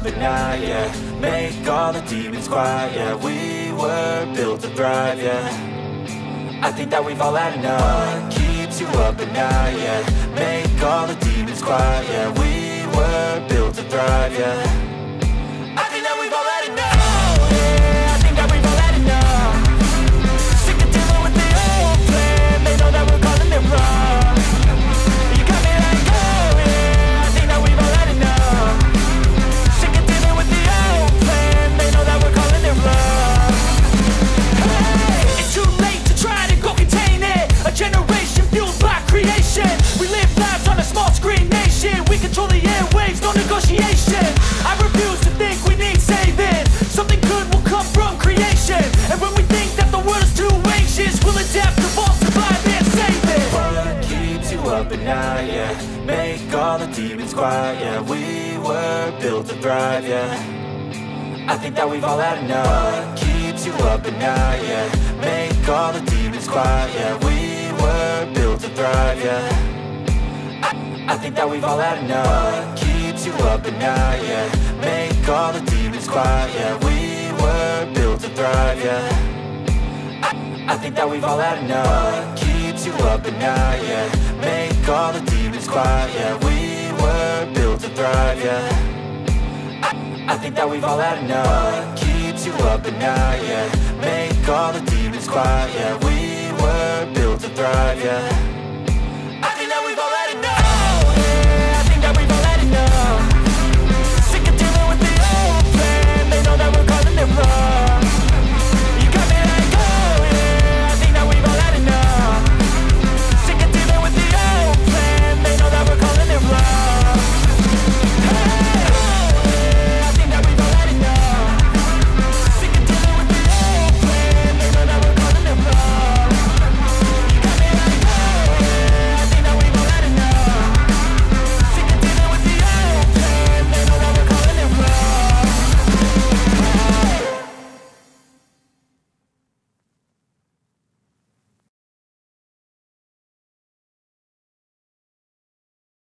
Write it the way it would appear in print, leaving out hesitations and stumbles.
up at night, yeah. Make all the demons quiet, yeah. We were built to thrive, yeah. I think that we've all had enough. What keeps you up at night, yeah. Make all the demons quiet, yeah. We were built to thrive, yeah. I think that we've all had enough, yeah. I think that we've all had enough. Sick of dealing with the old plan. They know that we're calling it wrong. You got me like, oh yeah. I think that we've all had enough. Sick of dealing with the old plan. They know that we're calling it wrong. Hey, it's too late to try to go contain it. A generation fueled by creation. We live lives on a small screen nation. We control the airwaves, no negotiation. I refuse to think we need saving. Something good will come from creation. And when we think that the world is too anxious, we'll adapt, evolve, survive, and save it. What keeps you up at night, yeah. Make all the demons quiet, yeah. We were built to thrive, yeah. I think that we've all had enough. What keeps you up at night, yeah. Make all the demons quiet, yeah. We were built to thrive, yeah. I think that we've all had enough. What keeps you up at night, yeah. Make all the demons quiet, yeah. We were built to thrive, yeah. I think that we've all had enough. What keeps you up at night, yeah. Make all the demons quiet, yeah. We were built to thrive, yeah. I think that we've all had enough. What keeps you up at night, yeah. Make all the demons quiet, yeah. We were built to thrive, yeah.